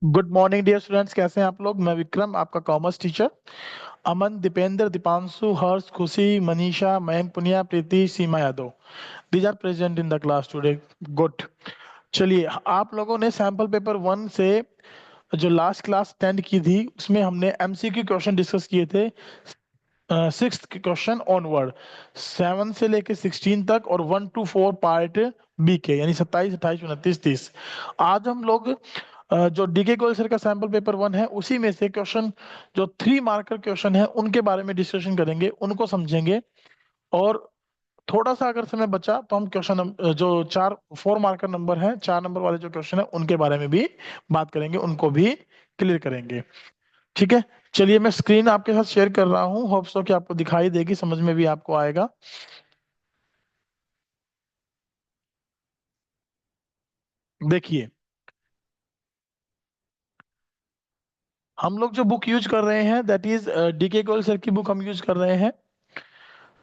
Good morning dear students, कैसे हैं आप लोग। मैं विक्रम, आपका commerce teacher. Aman, Deependra, Deepanshu, Harsh, Khushi, Manisha, Mayank Punia, Preeti, Seema Yadav, these are present in the class today. Good. चलिए, आप लोगों ने सैंपल पेपर 1 से जो लास्ट क्लास अटेंड की थी उसमें हमने एमसीक्यू क्वेश्चन डिस्कस किए थे। सिक्स्थ क्वेश्चन ऑनवर्ड, 7 से लेके 16 तक, और 1 to 4 पार्ट बी के, यानी 27, 28, 29, 30। आज हम लोग जो डीके गोयल सर का सैंपल पेपर 1 है उसी में से क्वेश्चन, जो 3 मार्कर क्वेश्चन है उनके बारे में डिस्कशन करेंगे, उनको समझेंगे। और थोड़ा सा अगर समय बचा तो हम क्वेश्चन जो 4 मार्कर नंबर है, 4 नंबर वाले जो क्वेश्चन है उनके बारे में भी बात करेंगे, उनको भी क्लियर करेंगे। ठीक है। चलिए, मैं स्क्रीन आपके साथ शेयर कर रहा हूँ, होप सो कि आपको दिखाई देगी, समझ में भी आपको आएगा। देखिए, हम लोग जो बुक यूज कर रहे हैं that is DK Goyal sir की बुक हम यूज कर रहे हैं,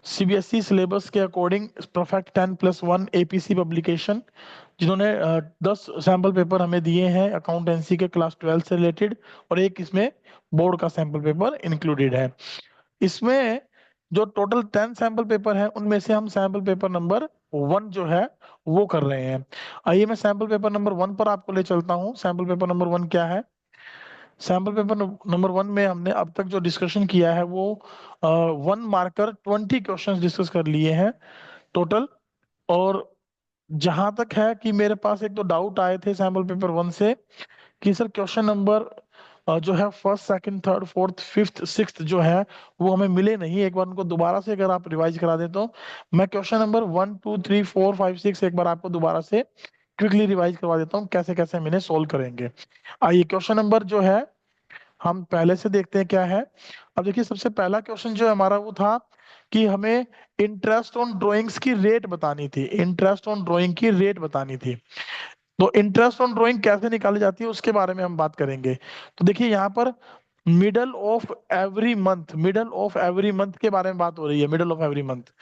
सीबीएसई सिलेबस के अकॉर्डिंग, परफेक्ट 10+1 एपीसी पब्लिकेशन, जिन्होंने 10 सैंपल पेपर हमें दिए हैं अकाउंटेंसी के क्लास 12 से रिलेटेड, और एक इसमें बोर्ड का सैंपल पेपर इंक्लूडेड है। इसमें जो टोटल 10 सैंपल पेपर है उनमें से हम सैंपल पेपर नंबर 1 जो है वो कर रहे हैं। आइए, मैं सैंपल पेपर नंबर 1 पर आपको ले चलता हूँ। सैंपल पेपर नंबर 1 क्या है। सैंपल पेपर नंबर 1 में हमने अब तक जो डिस्कशन किया है वो 1 मार्कर 20 क्वेश्चंस डिस्कस कर लिए हैं टोटल। और जहां तक है कि मेरे पास एक तो डाउट आए थे सैंपल पेपर 1 से कि सर क्वेश्चन नंबर जो है first, second, third, fourth, fifth, sixth जो है वो हमें मिले नहीं। एक बार उनको दोबारा से अगर आप रिवाइज करा दें तो मैं क्वेश्चन नंबर 1, 2, 3, 4, 5, 6 एक बार आपको दोबारा से क्विकली रिवाइज करवा देता हूँ कैसे कैसे हम इन्हें सोल्व करेंगे। आइए, क्वेश्चन नंबर जो है हम पहले से देखते हैं क्या है। अब देखिए, सबसे पहला क्वेश्चन जो है हमारा वो था कि हमें इंटरेस्ट ऑन ड्राइंग्स की रेट बतानी थी। इंटरेस्ट ऑन ड्राइंग की रेट बतानी थी। तो इंटरेस्ट ऑन ड्राइंग कैसे निकाली जाती है उसके बारे में हम बात करेंगे। तो देखिए, यहाँ पर middle of every month, middle of every month के बारे में बात हो रही है, मिडल ऑफ एवरी मंथ।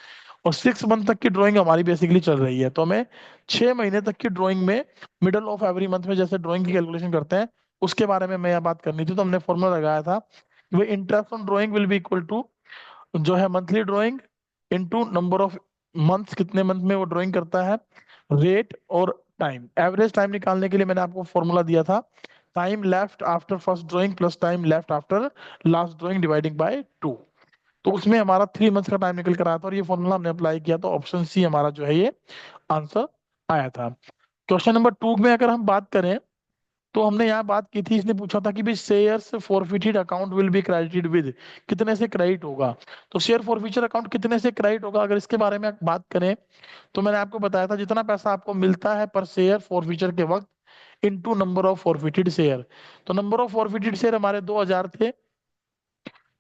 और 6 मंथ तक की ड्राइंग हमारी बेसिकली चल रही है, तो हमें 6 महीने तक की ड्राइंग में मिडल ऑफ एवरी मंथ में जैसे ड्राइंग की कैलकुलेशन करते हैं उसके बारे में मैं यहाँ बात करनी थी। तो हमने फॉर्मूला लगाया था कि भाई interest on drawing will be equal to जो है monthly drawing into number of months, कितने मंथ में वो ड्राइंग करता है, रेट और टाइम। एवरेज टाइम निकालने के लिए मैंने आपको फॉर्मूला दिया था, time left after first drawing plus time left after last drawing dividing by 2। तो उसमें हमारा 3 मंथ का टाइम निकल कर आया था, और ये फॉर्मूला हमने अप्लाई किया तो ऑप्शन सी हमारा जो है ये आंसर आया था। क्वेश्चन नंबर 2 में अगर हम बात करें तो हमने यहाँ बात की थी, इसने पूछा था कि भाई shares forfeited account will be credited with, कितने से क्रेडिट होगा। तो शेयर फॉरफिचर अकाउंट कितने से क्रेडिट होगा, अगर इसके बारे में बात करें तो मैंने आपको बताया था जितना पैसा आपको मिलता है पर शेयर फॉरफिचर के वक्त into number of forfeited share. तो नंबर ऑफ फॉरफिटेड शेयर हमारे 2000 थे,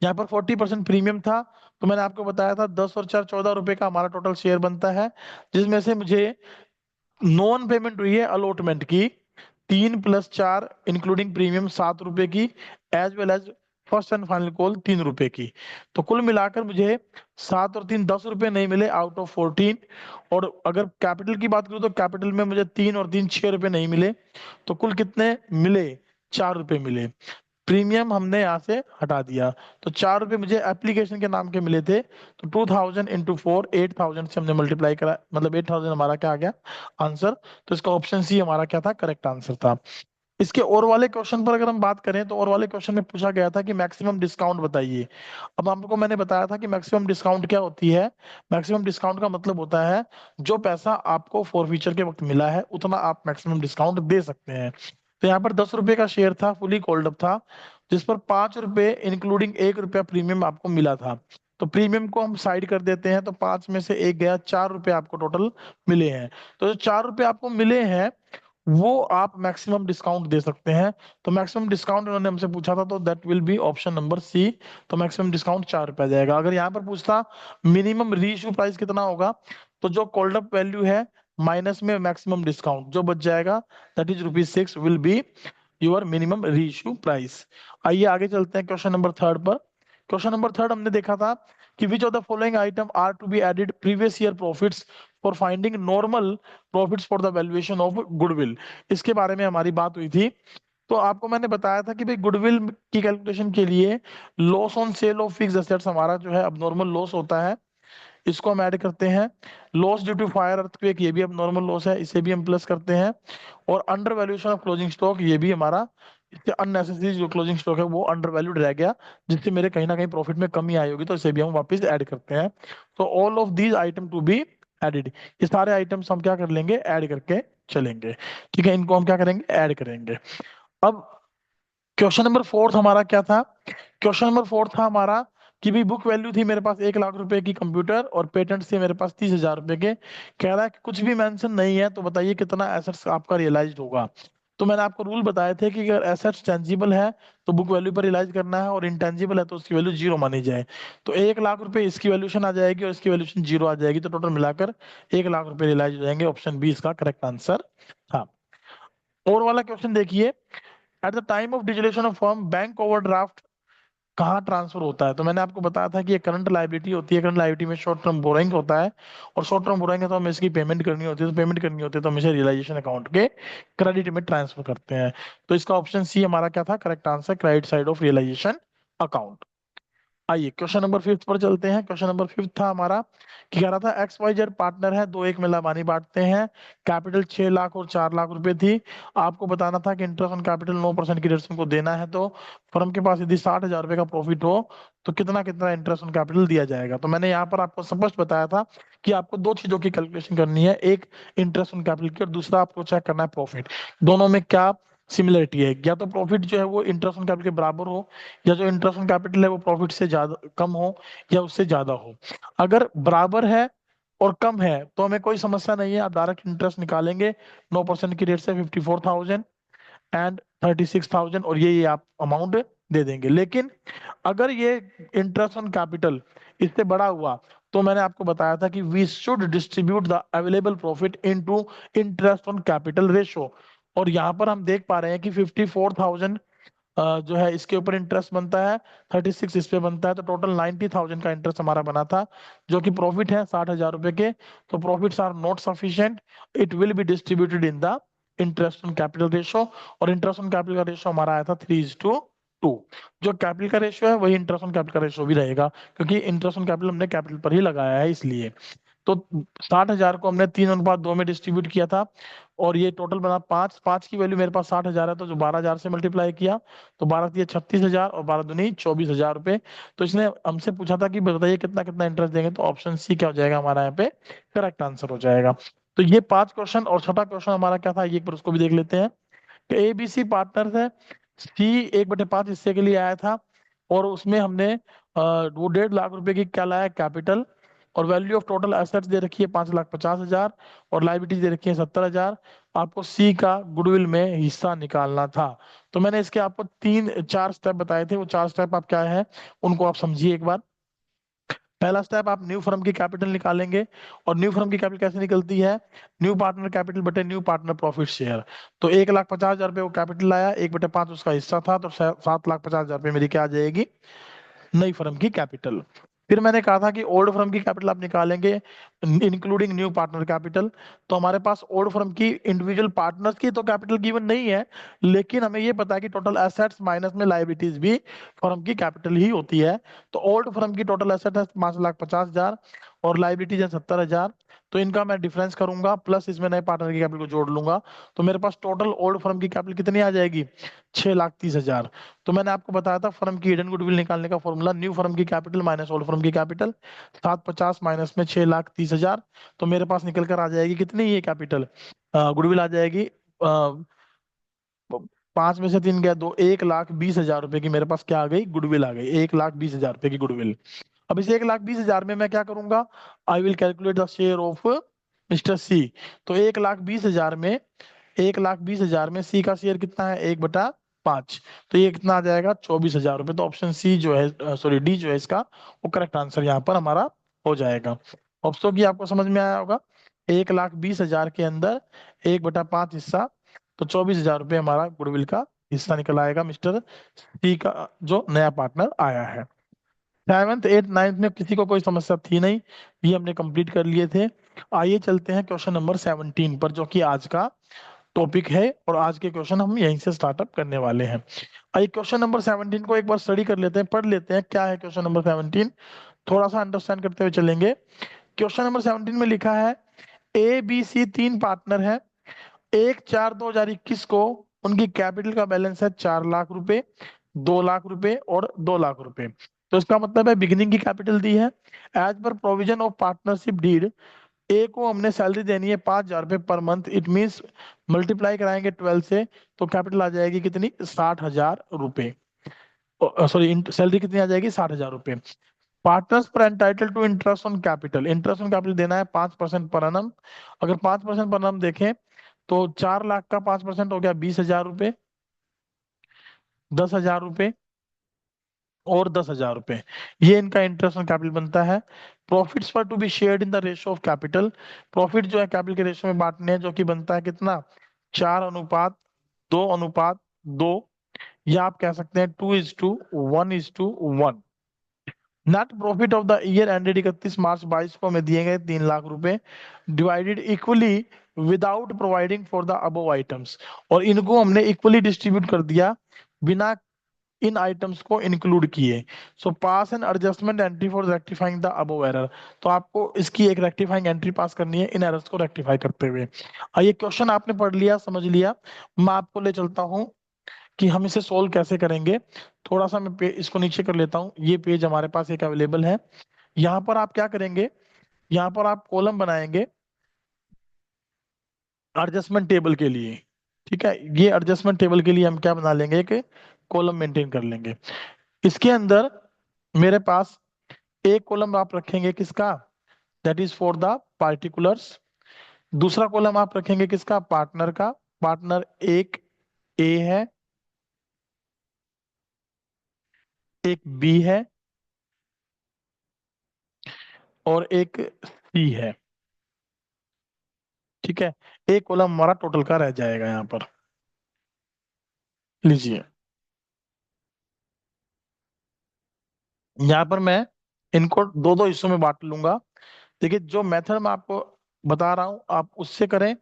यहाँ पर 40% प्रीमियम था। तो मैंने आपको बताया था 10 और 4 14 रुपए का हमारा टोटल शेयर बनता है, जिसमें से मुझे नॉन पेमेंट हुई है अलॉटमेंट की 3+4 इंक्लूडिंग प्रीमियम 7 रुपए की, as well as first and final call 3 रुपए की। तो कुल मिलाकर मुझे 7 और 3 10 रुपए नहीं मिले आउट ऑफ 14। और अगर कैपिटल की बात करूं तो कैपिटल में मुझे 3 और 3 6 रुपए नहीं मिले। तो कुल कितने मिले, 4 रुपए मिले। प्रीमियम हमने यहाँ से हटा दिया, तो 4 रुपए मुझे एप्लीकेशन के नाम के मिले थे। तो 2000 × 4, 8000 से हमने मल्टीप्लाई करा, मतलब 8000 हमारा क्या आ गया आंसर। तो इसका ऑप्शन सी हमारा क्या था, करेक्ट आंसर था। इसके और वाले क्वेश्चन पर अगर हम बात करें तो और वाले क्वेश्चन में पूछा गया था कि मैक्सिमम डिस्काउंट बताइए। अब आपको मैंने बताया था कि मैक्सिमम डिस्काउंट क्या होती है। मैक्सिमम डिस्काउंट का मतलब होता है जो पैसा आपको फॉरफीचर के वक्त मिला है उतना आप मैक्सिमम डिस्काउंट दे सकते हैं। तो यहाँ पर 10 रुपए का शेयर था, फुली कॉल्ड अप था, जिस पर 5 रुपए इंक्लूडिंग 1 रुपया प्रीमियम आपको मिला था। तो प्रीमियम को हम साइड कर देते हैं, तो 5 में से 1 गया, 4 रुपए आपको टोटल मिले हैं। तो जो 4 रुपए आपको मिले हैं वो आप मैक्सिमम डिस्काउंट दे सकते हैं। तो मैक्सिमम डिस्काउंट इन्होंने हमसे पूछा था, तो that will be option number C. तो मैक्सिमम डिस्काउंट 4 रुपया जाएगा। अगर यहाँ पर पूछता मिनिमम रीइश्यू प्राइस कितना होगा, तो जो कॉल्ड अप वैल्यू है माइनस में मैक्सिमम डिस्काउंट जो बच जाएगा, that is ₹6 will be your minimum reissue price. आइए आगे चलते हैं क्वेश्चन नंबर 3 पर। क्वेश्चन नंबर 3 हमने देखा था कि which of the following item are to be added previous year profits for finding normal profits for the valuation of goodwill. इसके बारे में हमारी बात हुई थी। तो आपको मैंने बताया था कि भाई गुडविल की कैलकुलेशन के लिए loss on sale of fix assets हमारा जो है अब नॉर्मल लॉस होता है, इसको हम ऐड करते हैं। Loss due to fire earthquake, ये भी अब नॉर्मल लॉस है, इसे भी हम प्लस करते हैं। और under valuation of closing stock, ये भी हमारा, इससे अननेसेसरी जो क्लोजिंग स्टॉक है वो अंडर वैल्यूड रह गया, जिससे मेरे कहीं ना कहीं प्रॉफिट में कमी आई होगी, तो इसे भी हम वापस ऐड करते हैं। तो all of these item to be added, ये सारे आइटम्स हम क्या कर लेंगे, ऐड करके चलेंगे। ठीक है, इनको हम क्या करेंगे, ऐड करेंगे। अब क्वेश्चन नंबर फोर्थ हमारा क्या था, क्वेश्चन नंबर फोर्थ था हमारा कि भी बुक वैल्यू थी मेरे पास 1 लाख रुपए की कंप्यूटर, और पेटेंट थे मेरे पास 30,000 रुपए के। कह रहा है कि कुछ भी मेंशन नहीं है, तो बताइए कितना एसेट्स आपका रियलाइज होगा। तो मैंने आपको रूल बताए थे कि अगर एसेट्स टेंजिबल है तो बुक वैल्यू पर रियलाइज करना है, और इंटेंजिबल है तो उसकी वैल्यू जीरो मानी जाए। तो 1 लाख रुपए इसकी वैल्यूशन आ जाएगी और इसकी वैल्यूशन जीरो आ जाएगी, तो टोटल मिलाकर 1 लाख रुपए रियलाइज हो जाएंगे। ऑप्शन बी इसका करेक्ट आंसर था। और वाला क्वेश्चन देखिए, at the time of dissolution of firm bank overdraft कहाँ ट्रांसफर होता है। तो मैंने आपको बताया था कि ये करंट लायबिलिटी होती है, करंट लायबिलिटी में शॉर्ट टर्म बोरोइंग होता है, और शॉर्ट टर्म बोरोइंग है तो हमें इसकी पेमेंट करनी होती है, तो पेमेंट करनी होती है तो हम इसे रियलाइजेशन अकाउंट के क्रेडिट में ट्रांसफर करते हैं। तो इसका ऑप्शन सी हमारा क्या था, correct answer, credit side of realisation account. आइए क्वेश्चन नंबर फिफ्थ पर चलते हैं। क्वेश्चन नंबर फिफ्थ था हमारा कि कह रहा था एक्स वाई जेड पार्टनर है, दो एक में लाभानी बांटते हैं, कैपिटल 6 लाख और 4 लाख रुपए थी। आपको बताना था कि इंटरेस्ट ऑन कैपिटल 9% की दर से उनको देना है, तो फर्म के पास यदि 60,000 रुपए का प्रॉफिट हो तो कितना कितना इंटरेस्ट ऑन कैपिटल दिया जाएगा। तो मैंने यहाँ पर आपको स्पष्ट बताया था कि आपको दो चीजों की कैलकुलेशन करनी है, एक इंटरेस्ट ऑन कैपिटल की और दूसरा आपको चेक करना है प्रॉफिट, दोनों में क्या सिमिलरिटी है। या तो प्रॉफिट जो है वो इंटरेस्ट ऑन कैपिटल के बराबर हो, या जो इंटरेस्ट ऑन कैपिटल है वो प्रॉफिट से ज्यादा कम हो, या उससे ज्यादा हो। अगर बराबर है और कम है तो हमें कोई समस्या नहीं है, आप डायरेक्ट इंटरेस्ट निकालेंगे 9% की रेट से 54,000 एंड 36,000, और ये आप अमाउंट दे देंगे। लेकिन अगर ये इंटरेस्ट ऑन कैपिटल इससे बड़ा हुआ, तो मैंने आपको बताया था कि we should distribute the available profit into interest on capital ratio. और यहाँ पर हम देख पा रहे हैं कि 54,000 जो है इसके ऊपर इंटरेस्ट बनता है, 36 इस पे बनता है, तो टोटल 90,000 का इंटरेस्ट हमारा बना था, जो कि प्रॉफिट है 60,000 रुपए के। तो profits are not sufficient, it will be distributed in the interest on capital ratio. और इंटरेस्ट ऑन कैपिटल का रेशो हमारा आया था 3:2। जो कैपिटल का रेशो है वही इंटरेस्ट ऑन कैपिटल का रेशो भी रहेगा, क्योंकि इंटरेस्ट ऑन कैपिटल हमने कैपिटल पर ही लगाया है इसलिए। तो 60,000 को हमने 3:2 में डिस्ट्रीब्यूट किया था, और ये टोटल बना 5, 5 की वैल्यू मेरे पास 60,000 है, तो जो 12,000 से मल्टीप्लाई किया तो 12 दिए 36,000 और 12 दूनी 24,000 रुपए। तो इसने हमसे पूछा था कि बताइए कितना कितना इंटरेस्ट देंगे, तो ऑप्शन सी क्या हो जाएगा हमारा यहाँ पे, करेक्ट आंसर हो जाएगा। तो ये 5 क्वेश्चन, और छठा क्वेश्चन हमारा क्या था, ये एक बार उसको भी देख लेते हैं। कि एबीसी पार्टनर है, सी 1/5 हिस्से के लिए आया था, और उसमें हमने वो 1.5 लाख रुपए की क्या लाया, कैपिटल। और वैल्यू ऑफ टोटल एसेट्स दे रखी है 5,50,000, और लाइबिलिटीज दे रखी है 70,000। आपको सी का गुडविल में हिस्सा निकालना था। तो मैंने इसके आपको 3 4 स्टेप बताए थे, वो 4 स्टेप आप क्या है उनको आप समझिए एक बार। पहला स्टेप, आप न्यू फर्म की कैपिटल निकालेंगे। और न्यू फर्म की कैपिटल कैसे निकलती है, न्यू पार्टनर कैपिटल बटे न्यू पार्टनर प्रॉफिट शेयर। तो 1,50,000 रुपए वो कैपिटल लाया, 1/5 उसका हिस्सा था, तो 7,50,000 रुपए मेरी क्या आ जाएगी, नई फर्म की कैपिटल। फिर मैंने कहा था कि ओल्ड फर्म की कैपिटल आप निकालेंगे इंक्लूडिंग न्यू पार्टनर कैपिटल। तो हमारे पास ओल्ड फर्म की इंडिविजुअल पार्टनर्स की तो कैपिटल गिवन नहीं है, लेकिन हमें ये पता है कि टोटल एसेट्स माइनस में लायबिलिटीज भी फर्म की कैपिटल ही होती है। तो ओल्ड फर्म की टोटल एसेट है 5,50,000 और लायबिलिटीज है 70,000। तो इनका मैं डिफरेंस करूंगा, प्लस इसमें नए पार्टनर की कैपिटल को जोड़ लूंगा, तो मेरे पास टोटल ओल्ड फर्म की कैपिटल कितनी आ जाएगी, 6,30,000। तो मैंने आपको बताया था फर्म की हिडन गुडविल निकालने का फॉर्मूला, न्यू फर्म की कैपिटल माइनस ओल्ड फर्म की कैपिटल, 750 माइनस में 6,30,000। तो मेरे पास निकल कर आ जाएगी कितनी ये कैपिटल, गुडविल आ जाएगी, 5 में से 3 गया, दो, 1,20,000 रुपए की मेरे पास क्या आ गई, गुडविल आ गई, 1,20,000 रुपए की गुडविल। अब इस 1,20,000 में मैं क्या करूंगा, I will calculate the share of mister C. तो 1,20,000 में, 1,20,000 में सी का शेयर कितना है, 1/5। तो ये कितना आ जाएगा, 24,000 रुपए। तो ऑप्शन सी जो है, सॉरी डी जो है इसका, वो करेक्ट आंसर यहाँ पर हमारा हो जाएगा। ऑप्शन की आपको समझ में आया होगा, 1,20,000 के अंदर 1/5 हिस्सा, तो 24,000 रुपये हमारा गुडविल का हिस्सा निकल आएगा मिस्टर सी का, जो नया पार्टनर आया है। 7th 8th 9th में किसी को कोई समस्या थी नहीं, ये हमने कंप्लीट कर लिए थे। आइए चलते हैं क्वेश्चन नंबर 17 पर, जो कि आज का टॉपिक है और आज के क्वेश्चन हम यहीं से स्टार्टअप करने वाले हैं। आइए क्वेश्चन नंबर 17 को एक बार स्टडी कर लेते हैं, पढ़ लेते हैं क्या है क्वेश्चन नंबर 17, थोड़ा सा अंडरस्टैंड करते हुए चलेंगे। क्वेश्चन नंबर 17 में लिखा है ए बी सी तीन पार्टनर है, 1/4/2021 को उनकी कैपिटल का बैलेंस है 4 लाख रुपए, 2 लाख रुपए और 2 लाख रुपए। तो इसका मतलब है बिगिनिंग की कैपिटल दी है। As per provision of partnership deed, A को हमने सैलरी देनी है 5,000 रुपए per month, it means multiply कराएंगे 12 से तो कैपिटल आ जाएगी कितनी, 60,000 रुपए। सॉरी, सैलरी कितनी आ जाएगी, 60,000 रुपए। पार्टनर्स पर entitle to interest on capital, interest on capital देना है 5% पर annum। अगर 5% पर annum देखें तो 4 लाख का 5% हो गया 20,000 रुपए, 10,000 रुपए और 10,000 रुपए। ये इनका इंटरेस्ट ऑन कैपिटल बनता है। प्रॉफिट्स पर to be shared in the ratio of capital, profit जो है कैपिटल के रेशियो में बांटने हैं, जो कि बनता है कितना, 4:2:2, या आप कह सकते हैं 2:1:1। Net profit of the year ended 31 मार्च 22 को हमें दिए गए 3 लाख रुपए, divided equally without providing for the above items, और इनको हमने इक्वली डिस्ट्रीब्यूट कर दिया बिना इन आइटम्स को इंक्लूड किए। So pass an adjustment entry for rectifying the above error, तो आपको इसकी एक रेक्टिफाइंग एंट्री पास करनी है इन एरर्स को रेक्टिफाई करते हुए। ये क्वेश्चन आपने पढ़ लिया, समझ लिया, मैं आपको ले चलता हूँ कि हम इसे सोल्व कैसे करेंगे। थोड़ा सा मैं इसको नीचे कर लेता हूँ, ये पेज हमारे पास एक अवेलेबल है। यहाँ पर आप क्या करेंगे, यहाँ पर आप कॉलम बनाएंगे एडजस्टमेंट टेबल के लिए। ठीक है, ये एडजस्टमेंट टेबल के लिए हम क्या बना लेंगे, कि कॉलम मेंटेन कर लेंगे। इसके अंदर मेरे पास एक कॉलम आप रखेंगे किसका, that is for the particulars. दूसरा कॉलम आप रखेंगे किसका, पार्टनर का। पार्टनर एक ए है, एक बी है और एक सी है। ठीक है, एक कॉलम हमारा टोटल का रह जाएगा यहाँ पर। लीजिए, यहाँ पर मैं इनको दो दो हिस्सों में बांट लूंगा। देखिए, जो मेथड मैं आपको बता रहा हूँ आप उससे करें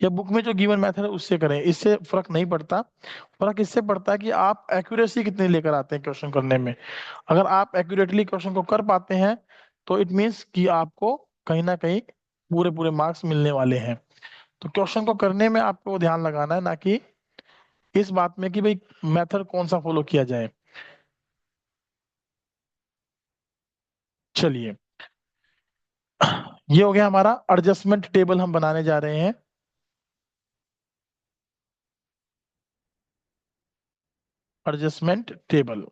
या बुक में जो गिवन मेथड है उससे करें, इससे फर्क नहीं पड़ता। फर्क इससे पड़ता है कि आप एक्यूरेसी कितनी लेकर आते हैं क्वेश्चन करने में। अगर आप एक्यूरेटली क्वेश्चन को कर पाते हैं तो इट मीन्स कि आपको कहीं ना कहीं पूरे पूरे मार्क्स मिलने वाले हैं। तो क्वेश्चन को करने में आपको ध्यान लगाना है, ना कि इस बात में कि भाई मेथड कौन सा फॉलो किया जाए। चलिए, ये हो गया हमारा एडजस्टमेंट टेबल हम बनाने जा रहे हैं। एडजस्टमेंट टेबल,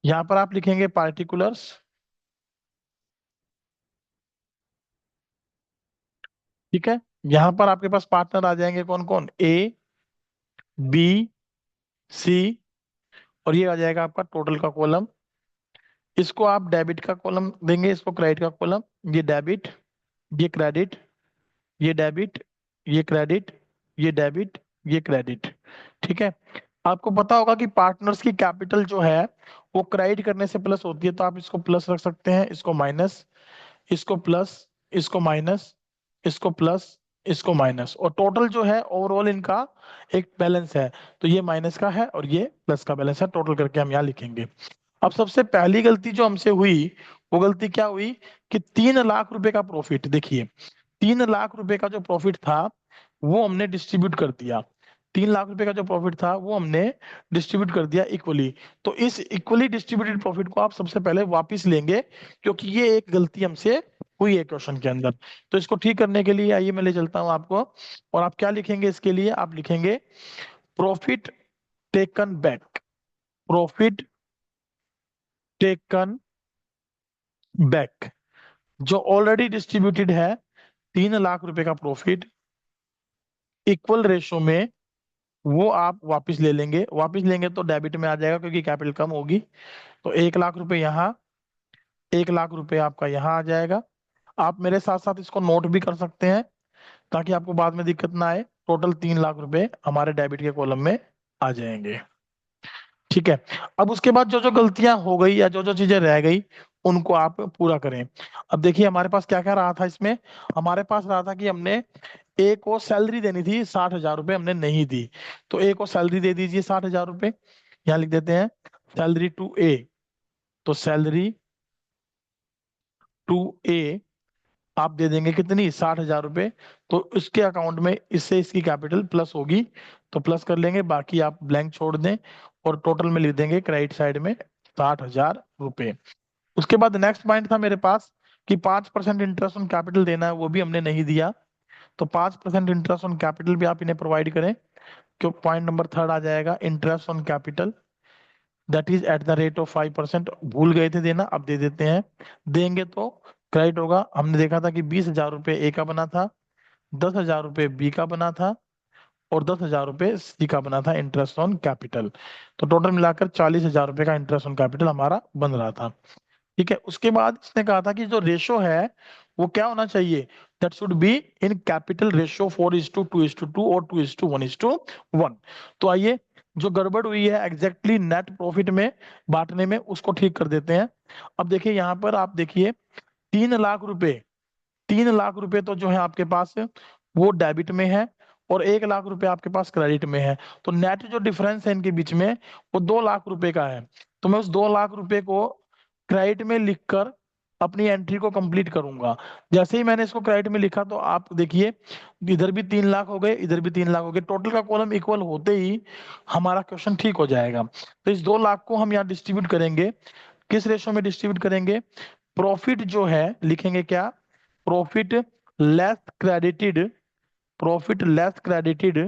यहां पर आप लिखेंगे पार्टिकुलर्स। ठीक है, यहां पर आपके पास पार्टनर आ जाएंगे कौन कौन, ए बी सी, और ये आ जाएगा आपका टोटल का कॉलम। इसको आप डेबिट का कॉलम देंगे, इसको क्रेडिट का कॉलम। ये डेबिट, ये क्रेडिट, ये डेबिट, ये क्रेडिट, ये डेबिट, ये क्रेडिट। ठीक है, आपको पता होगा कि पार्टनर्स की कैपिटल जो है वो क्रेडिट करने से प्लस होती है, तो आप इसको प्लस रख सकते हैं, इसको माइनस, इसको प्लस, इसको माइनस, इसको प्लस, इसको माइनस, और टोटल जो है ओवरऑल इनका एक बैलेंस है। तो ये माइनस का है और ये प्लस का बैलेंस है, टोटल करके हम यहाँ लिखेंगे। अब सबसे पहली गलती जो हमसे हुई, वो गलती क्या हुई, कि 3 लाख रुपए का प्रॉफिट, देखिए 3 लाख रुपए का जो प्रॉफिट था वो हमने डिस्ट्रीब्यूट कर दिया। 3 लाख रुपए का जो प्रॉफिट था वो हमने डिस्ट्रीब्यूट कर दिया इक्वली। तो इस इक्वली डिस्ट्रीब्यूटेड प्रॉफिट को आप सबसे पहले वापस लेंगे, क्योंकि ये एक गलती हमसे हुई है क्वेश्चन के अंदर। तो इसको ठीक करने के लिए आइए मैं ले चलता हूं आपको, और आप क्या लिखेंगे इसके लिए, आप लिखेंगे profit taken back. Profit taken back, जो ऑलरेडी डिस्ट्रीब्यूटेड है, 3 लाख रुपए का प्रॉफिट इक्वल रेशो में, वो आप वापस ले लेंगे। वापस लेंगे तो डेबिट में आ जाएगा क्योंकि कैपिटल कम होगी। तो 1 लाख रुपए यहाँ, 1 लाख रुपए आपका यहाँ आ जाएगा। आप मेरे साथ साथ इसको नोट भी कर सकते हैं ताकि आपको बाद में दिक्कत ना आए। टोटल 3 लाख रुपए हमारे डेबिट के कॉलम में आ जाएंगे। ठीक है, अब उसके बाद जो जो गलतियां हो गई या जो जो चीजें रह गई उनको आप पूरा करें। अब देखिए हमारे पास क्या क्या रहा था इसमें। हमारे पास रहा था कि हमने ए को सैलरी देनी थी 60,000 रुपये, हमने नहीं दी। तो ए को सैलरी दे दीजिए 60,000 रुपये, यहाँ लिख देते हैं सैलरी टू ए। तो सैलरी टू ए आप दे देंगे कितनी, 60,000 रुपये। तो उसके अकाउंट में इससे इसकी कैपिटल प्लस होगी, तो प्लस कर लेंगे, बाकी आप ब्लैंक छोड़ दें और टोटल में लिख देंगे क्रेडिट साइड में 60,000 रुपये। उसके बाद नेक्स्ट पॉइंट था मेरे पास कि 5% इंटरेस्ट ऑन कैपिटल देना है, वो भी हमने नहीं दिया। तो 5% इंटरेस्ट ऑन कैपिटल भी आप इन्हें प्रोवाइड करें। क्यों, पॉइंट नंबर थर्ड आ जाएगा interest on capital that is eight the rate of 5%। भूल गए थे देना, अब दे देते हैं। देंगे तो क्रेडिट होगा। हमने देखा था कि 20,000 रुपये ए का बना था, 10,000 रुपये बी का बना था, और 10,000 रुपये सी का बना था इंटरेस्ट ऑन कैपिटल। तो टोटल मिलाकर 40,000 रुपये का इंटरेस्ट ऑन कैपिटल हमारा बन रहा था। ठीक है, उसके बाद इसने कहा था कि जो रेशो है वो क्या होना चाहिए, that should be in capital ratio 4:2:2 और 2:1:1। तो आइए, जो गड़बड़ हुई है एग्जैक्टली नेट प्रॉफिट में बांटने में, उसको ठीक कर देते हैं। अब देखिए यहाँ पर आप देखिए 3 लाख रुपए, 3 लाख रुपए तो जो है आपके पास वो डेबिट में है, और 1 लाख रुपए आपके पास क्रेडिट में है। तो नेट जो डिफरेंस है इनके बीच में वो 2 लाख रुपए का है। तो मैं उस 2 लाख रुपए को क्रेडिट में लिखकर अपनी एंट्री को कंप्लीट करूंगा। जैसे ही मैंने इसको क्रेडिट में लिखा तो आप देखिए इधर भी 3 लाख हो गए, इधर भी 3 लाख हो गए, टोटल का कॉलम इक्वल होते ही हमारा क्वेश्चन ठीक हो जाएगा। तो इस 2 लाख को हम यहाँ डिस्ट्रीब्यूट करेंगे। किस रेशो में डिस्ट्रीब्यूट करेंगे, प्रॉफिट जो है लिखेंगे क्या, profit less credited, profit less credited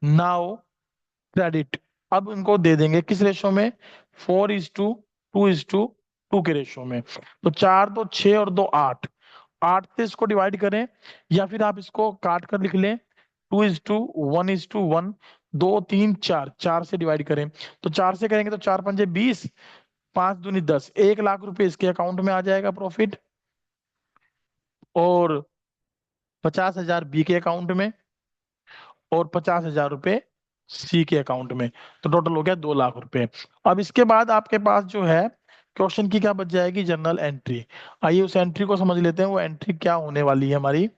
now credit. अब इनको दे देंगे किस रेशो में, 4:2:2 के रेशो में। तो 4 2 6 और 2 8, 8 से इसको डिवाइड करें, या फिर आप इसको काट कर लिख लें 2:1:1, 2 3 4, 4 से डिवाइड करें। तो 4 से करेंगे तो 4 5 20, 5 दूनी 10, 1 लाख रुपए इसके अकाउंट में आ जाएगा प्रॉफिट, और 50,000 बी के अकाउंट में, और 50,000 रुपए सी के अकाउंट में। तो टोटल हो गया 2 लाख रुपए। अब इसके बाद आपके पास जो है क्वेश्चन की क्या बच जाएगी, जर्नल एंट्री। आइए उस एंट्री को समझ लेते हैं, वो एंट्री क्या होने वाली है हमारी।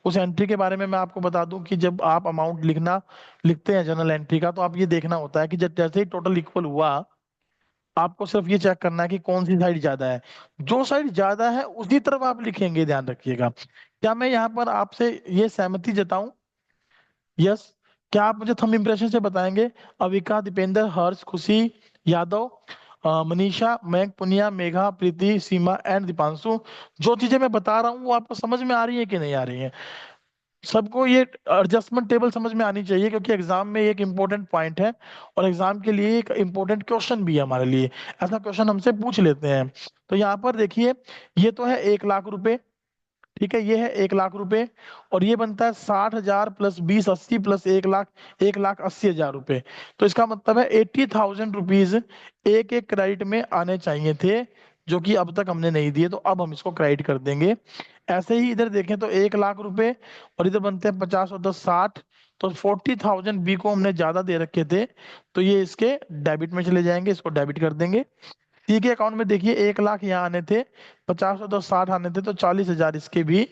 उस एंट्री के बारे में मैं आपको बता दूं कि जब आप अमाउंट लिखते हैं जर्नल एंट्री का, तो आप ये देखना होता है कि जब जैसे ही टोटल इक्वल हुआ, आपको सिर्फ ये चेक करना है कि कौन सी साइड ज्यादा है। जो साइड ज्यादा है उसी तरफ आप लिखेंगे, ध्यान रखिएगा। क्या मैं यहाँ पर आपसे ये सहमति जताऊं, यस? क्या आप मुझे थंब इम्प्रेशन से बताएंगे, अविका, दीपेंद्र, हर्ष, खुशी, यादव, मनीषा, मैक, पुनिया, मेघा, प्रीति, सीमा एंड दीपांशु, जो चीजें मैं बता रहा हूँ वो आपको समझ में आ रही है कि नहीं आ रही है? सबको ये एडजस्टमेंट टेबल समझ में आनी चाहिए, क्योंकि एग्जाम में एक इंपॉर्टेंट पॉइंट है, और एग्जाम के लिए एक इंपॉर्टेंट क्वेश्चन भी है हमारे लिए। ऐसा क्वेश्चन हमसे पूछ लेते हैं। तो यहाँ पर देखिए, ये तो है 1 लाख रुपए, ठीक है, ये है 1 लाख रुपए, और ये बनता है 60,000 प्लस 20 80 प्लस 1 लाख, 1,80,000 रुपए। तो इसका मतलब है 80,000 रुपीज एक एक क्रेडिट में आने चाहिए थे, जो कि अब तक हमने नहीं दिए, तो अब हम इसको क्रेडिट कर देंगे। ऐसे ही इधर देखें तो 1 लाख रुपए, और इधर बनते हैं 50 और 10 60, तो 40,000 बी को हमने ज्यादा दे रखे थे, तो ये इसके डेबिट में चले जाएंगे, इसको डेबिट कर देंगे। सी के अकाउंट में देखिए 1 लाख यहाँ आने थे, 50 और 10 60 आने थे, तो 40,000 इसके भी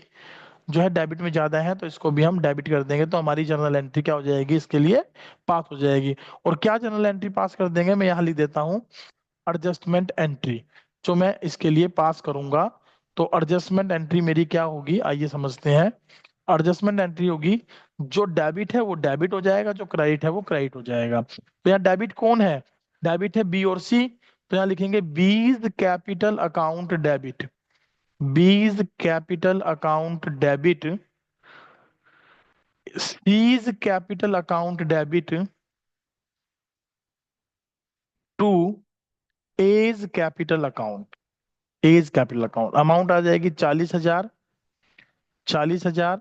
जो है डेबिट में ज्यादा है, तो इसको भी हम डेबिट कर देंगे। तो हमारी जर्नल एंट्री क्या हो जाएगी, इसके लिए पास हो जाएगी। और क्या जर्नल एंट्री पास कर देंगे, मैं यहाँ लिख देता हूँ एडजस्टमेंट एंट्री, जो मैं इसके लिए पास करूंगा। तो एडजस्टमेंट एंट्री मेरी क्या होगी, आइए समझते हैं। एडजस्टमेंट एंट्री होगी, जो डेबिट है वो डेबिट हो जाएगा, जो क्रेडिट है वो क्रेडिट हो जाएगा। तो यहाँ डेबिट कौन है, डेबिट है बी और सी। तो यहाँ लिखेंगे B's capital account debit, B's capital account debit, C's capital account debit to A's capital account, A's capital account. Amount आ जाएगी 40,000, 40,000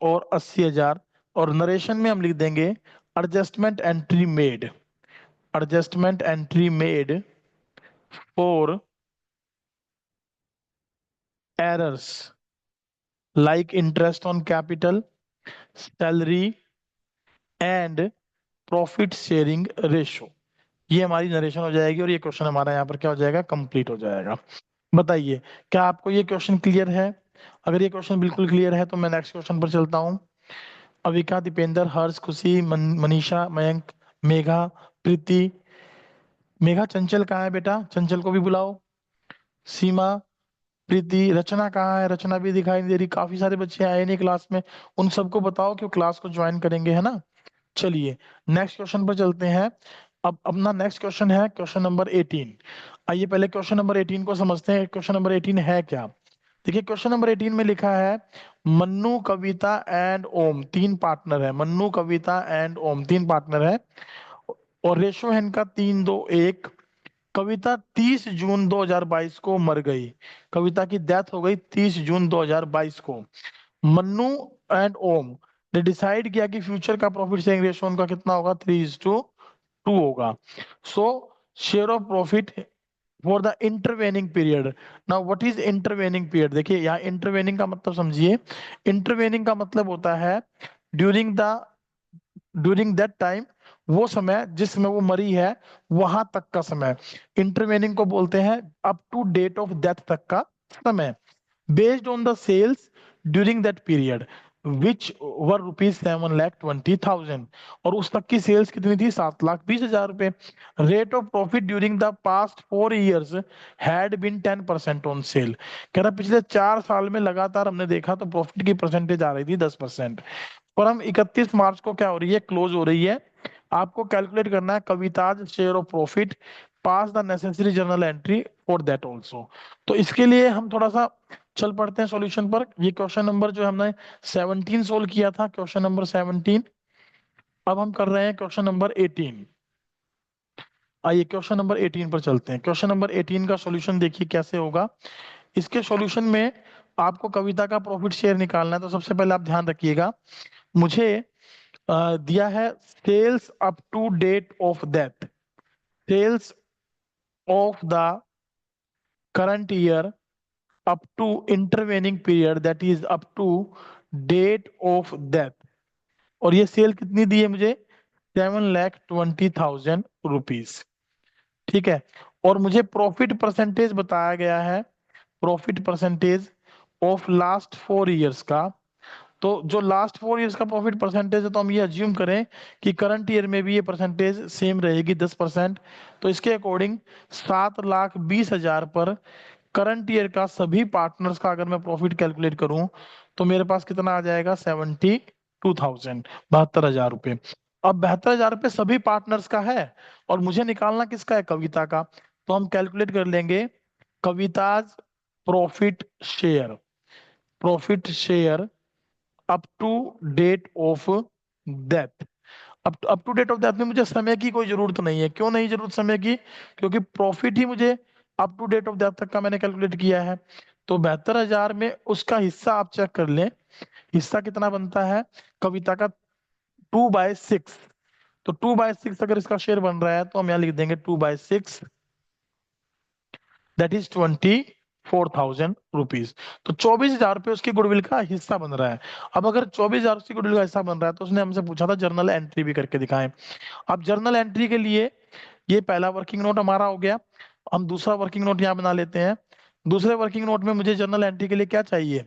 और 80,000। और नरेशन में हम लिख देंगे adjustment entry made, adjustment entry made for errors like interest on capital, salary and profit sharing ratio. ये हमारी नरेशन हो जाएगी, और ये क्वेश्चन हमारा यहाँ पर क्या हो जाएगा, कंप्लीट हो जाएगा। बताइए, क्या आपको ये क्वेश्चन क्लियर है? अगर ये क्वेश्चन बिल्कुल क्लियर है तो मैं नेक्स्ट क्वेश्चन पर चलता हूँ। अविका, दीपेंद्र, हर्ष, खुशी, मनीषा, मयंक, मेघा, प्रीति। मेघा, चंचल कहाँ है बेटा? चंचल को भी बुलाओ। सीमा, प्रीति, रचना कहाँ है? रचना भी दिखाई नहीं दे रही। काफी सारे बच्चे आए नहीं क्लास में, उन सबको बताओ कि वो क्लास को ज्वाइन करेंगे, है ना। चलिए नेक्स्ट क्वेश्चन पर चलते हैं। अब अपना नेक्स्ट क्वेश्चन है क्वेश्चन नंबर 18। आइए पहले क्वेश्चन नंबर 18 को समझते हैं। क्वेश्चन नंबर 18 है क्या? देखिए क्वेश्चन नंबर 18 में लिखा है मन्नू, कविता एंड ओम तीन पार्टनर है। मन्नू, कविता एंड ओम तीन पार्टनर है और रेशो है इनका 3-2-1। कविता 30 जून 2022 को मर गई। कविता की डेथ हो गई 30 जून 2022 को। मन्नू एंड ओम ने डिसाइड किया कि फ्यूचर का प्रॉफिट शेयरिंग रेशियो उनका कितना होगा, 3:2 होगा। सो share of profit for the intervening period. Now what is intervening period? देखिए यहाँ इंटरवेनिंग का मतलब समझिए। इंटरवेनिंग का मतलब होता है during the during that time, वो समय जिस समय वो मरी है वहां तक का समय। इंटरवेनिंग को बोलते हैं up to date of death तक का समय, based on the sales during that period which were rupees 7,20,000। और उस तक की सेल्स कितनी थी? 7,20,000 रुपए। Rate of profit during the past 4 years had been 10% on sale. कह रहा पिछले 4 साल में लगातार हमने देखा तो प्रॉफिट की परसेंटेज आ रही थी 10%। और हम 31 मार्च को क्या हो रही है, क्लोज हो रही है। आपको कैलकुलेट करना है Kavita's share of profit, pass the necessary journal entry for that also. तो इसके लिए हम थोड़ा सा चल पड़ते हैं सॉल्यूशन पर। ये क्वेश्चन नंबर जो हमने 17 सोल्व किया था, क्वेश्चन नंबर 17। अब हम कर रहे हैं क्वेश्चन नंबर 18। आइए क्वेश्चन नंबर 18 पर चलते हैं। क्वेश्चन नंबर 18 का सॉल्यूशन देखिए कैसे होगा। इसके सॉल्यूशन में आपको कविता का प्रॉफिट शेयर निकालना है। तो सबसे पहले आप ध्यान रखिएगा, मुझे दिया है sales up to date of death, sales of the current year up to intervening period that is up to date of death। और ये सेल कितनी दी है मुझे? 7,20,000 रुपीज। ठीक है। और मुझे प्रॉफिट परसेंटेज बताया गया है, profit percentage of last 4 years का। तो जो लास्ट 4 years का प्रॉफिट परसेंटेज है, तो हम ये अज्यूम करें कि करंट ईयर में भी ये परसेंटेज सेम रहेगी 10%। तो इसके अकॉर्डिंग 7,20,000 पर करंट ईयर का सभी पार्टनर्स का अगर मैं प्रॉफिट कैलकुलेट करूं तो मेरे पास कितना आ जाएगा? 72,000, 72,000 रुपये। अब 72,000 रुपये सभी पार्टनर्स का है और मुझे निकालना किसका है? कविता का। तो हम कैलकुलेट कर लेंगे Kavita's profit share, profit share up to date of death. Up to date of death में मुझे समय की कोई जरूरत नहीं है। क्यों नहीं जरूरत समय की? क्योंकि प्रॉफिट ही मुझे up to date of death तक का मैंने कैलकुलेट किया है। तो 72,000 में उसका हिस्सा आप चेक कर लें, हिस्सा कितना बनता है कविता का? 2/6। तो 2/6 अगर इसका शेयर बन रहा है तो हम यहाँ लिख देंगे 2/6, दैट इज 24,000 रुपीज। तो 24,000 रुपये उसकी गुडविल का हिस्सा बन रहा है। अब अगर 24,000 उसकी गुडविल का हिस्सा बन रहा है तो उसने हमसे पूछा था जर्नल एंट्री भी करके दिखाएं। अब जर्नल एंट्री के लिए ये पहला वर्किंग नोट हमारा हो गया। हम दूसरा वर्किंग नोट यहाँ बना लेते हैं। दूसरे वर्किंग नोट में मुझे जर्नल एंट्री के लिए क्या चाहिए?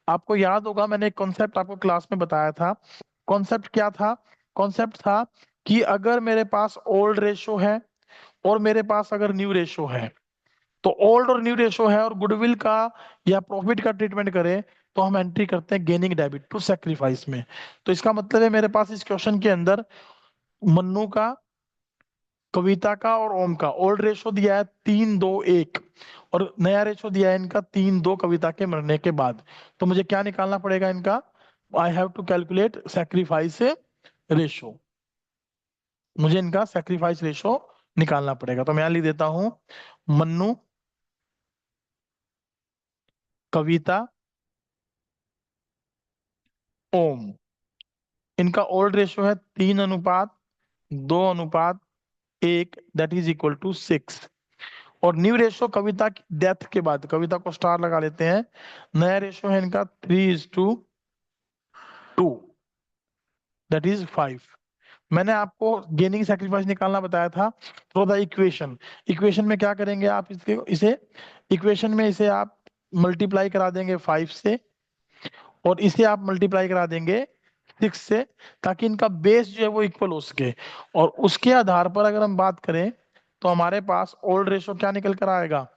आपको याद होगा मैंने एक कॉन्सेप्ट आपको क्लास में बताया था। कॉन्सेप्ट क्या था? कॉन्सेप्ट था कि अगर मेरे पास ओल्ड रेशो है और मेरे पास अगर न्यू रेशो है, तो ओल्ड और न्यू रेशो है और गुडविल का या प्रॉफिट का ट्रीटमेंट करें तो हम एंट्री करते हैं गेनिंग डेबिट टू सेक्रीफाइस में। तो इसका मतलब है मेरे पास इस क्वेश्चन के अंदर मन्नू का, कविता का और ओम का ओल्ड रेशो दिया है 3:2:1 और नया रेशो दिया है इनका 3:2 कविता के मरने के बाद। तो मुझे क्या निकालना पड़ेगा इनका? I have to calculate sacrifice ratio. मुझे इनका सेक्रीफाइस रेशो निकालना पड़ेगा। तो मैं यहां लिख देता हूं मन्नू, कविता, ओम। इनका ओल्ड रेशो है 3:2:1, दैट इज इक्वल टू 6। और न्यू रेशो कविता की डेथ के बाद, कविता को स्टार लगा लेते हैं, नया रेशो है इनका 3:2, दैट इज 5। मैंने आपको गेनिंग सैक्रिफाइस निकालना बताया था थ्रू द इक्वेशन। इक्वेशन में क्या करेंगे आप, इसके इसे इक्वेशन में इसे आप मल्टीप्लाई करा देंगे 5 से, और इसे आप मल्टीप्लाई करा देंगे 6 से, ताकि इनका बेस जो है वो इक्वल हो सके। और उसके आधार पर अगर हम बात करें तो हमारे पास ओल्ड रेशो क्या निकल कर आएगा,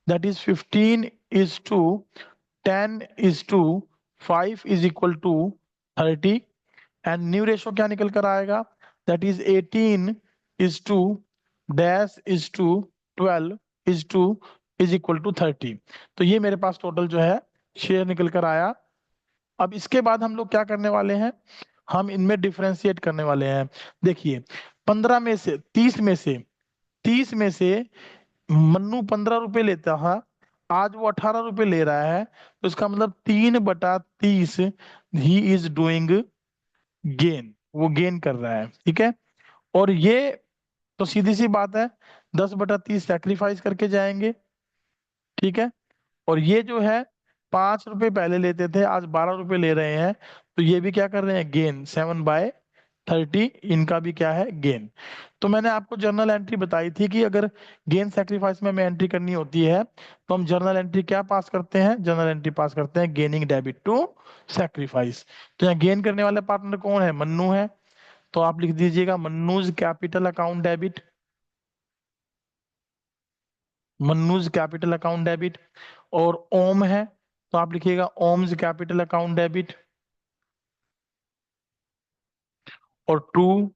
that is 15:10:5 and new ratio क्या निकल कर आएगा, दैट इज 18:12:12 तो ये मेरे पास टोटल जो है शेयर निकल कर आया। अब इसके बाद हम लोग क्या करने वाले हैं, हम इनमें डिफरेंशिएट करने वाले हैं। देखिए 30 में से मन्नू 15 रुपए लेता था, आज वो 18 रुपए ले रहा है, तो इसका मतलब 3/30 ही इज डूइंग गेन, वो गेन कर रहा है, ठीक है। और ये तो सीधी सी बात है, 10/30 सेक्रीफाइस करके जाएंगे, ठीक है। और ये जो है 5 रुपए पहले लेते थे, आज 12 रुपए ले रहे हैं, तो ये भी क्या कर रहे हैं, गेन 7/30, इनका भी क्या है, गेन। तो मैंने आपको जर्नल एंट्री बताई थी कि अगर गेन सेक्रीफाइस में हमें एंट्री करनी होती है तो हम जर्नल एंट्री क्या पास करते हैं, जर्नल एंट्री पास करते हैं गेनिंग डेबिट टू सेक्रीफाइस। तो यहाँ गेन करने वाले पार्टनर कौन है, मन्नू है, तो आप लिख दीजिएगा Mannu's capital account debit, Mannu's capital account debit. और ओम है तो आप लिखिएगा ओम्स कैपिटल अकाउंट डेबिट। और टू,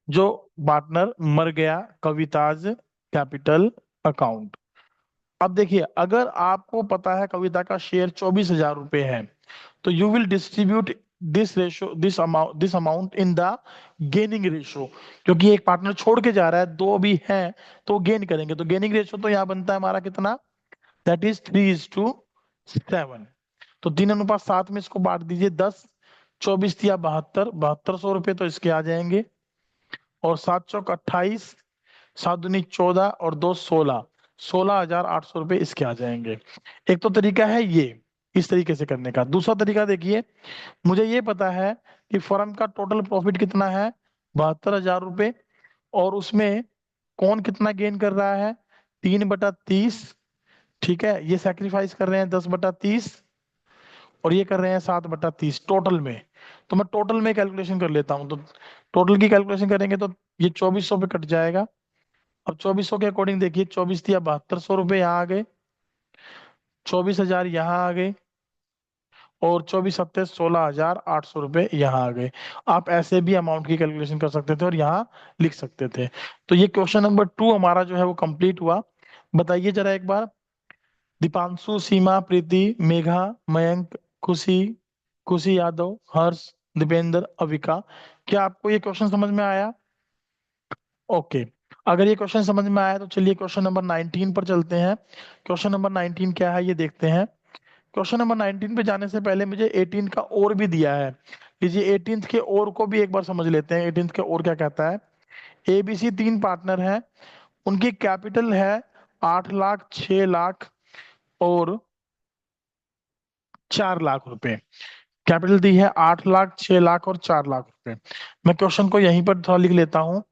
जो पार्टनर मर गया, कविताज कैपिटल अकाउंट। अब देखिए अगर आपको पता है कविता का शेयर 24,000 रुपए है, तो you will distribute this amount in the gaining ratio, क्योंकि एक पार्टनर छोड़ के जा रहा है, दो भी हैं, तो गेन करेंगे, तो गेनिंग रेशो तो यहाँ बनता है हमारा कितना, दैट इज 3:7। तो 3:7 में इसको बांट दीजिए 10, 24 या 72, 7200 रुपये तो इसके आ जाएंगे। और 7 चौक 28, 7 दूनी 14 और 2 16, 16,800 रुपये इसके आ जाएंगे। एक तो तरीका है ये, इस तरीके से करने का। दूसरा तरीका देखिए, मुझे ये पता है कि फर्म का टोटल प्रॉफिट कितना है, 72,000 रुपये, और उसमें कौन कितना गेन कर रहा है, 3/30, ठीक है। ये सेक्रीफाइस कर रहे हैं 10/30, और ये कर रहे हैं 7/30 टोटल में। तो मैं टोटल में कैलकुलेशन कर लेता हूँ, तो टोटल की कैलकुलेशन करेंगे तो ये 2400 पे कट जाएगा। अब 2400 के अकॉर्डिंग देखिए, 24 या 7200 रुपये यहाँ आ गए, 24,000 यहाँ आ गए, और 24 सत्ते 16,800 रुपये यहाँ आ गए। आप ऐसे भी अमाउंट की कैलकुलेशन कर सकते थे और यहाँ लिख सकते थे। तो ये क्वेश्चन नंबर 2 हमारा जो है वो कंप्लीट हुआ। बताइए जरा एक बार, दीपांशु, सीमा, प्रीति, मेघा, मयंक, खुशी, खुशी यादव, हर्ष, दीपेंद्र, अविका, क्या आपको ये क्वेश्चन समझ में आया? ओके। अगर ये क्वेश्चन समझ में आया तो चलिए क्वेश्चन नंबर 19 पर चलते हैं। क्वेश्चन नंबर 19 क्या है ये देखते हैं। क्वेश्चन नंबर 19 पे जाने से पहले मुझे 18 का और भी दिया है, लीजिए 18th के और को भी एक बार समझ लेते हैं। 18th के और क्या कहता है, एबीसी 3 पार्टनर हैं, उनकी कैपिटल है 8 लाख, 6 लाख और 4 लाख रुपए। कैपिटल दी है 8 लाख, 6 लाख और 4 लाख रुपए। मैं क्वेश्चन को यहीं पर थोड़ा लिख लेता हूँ।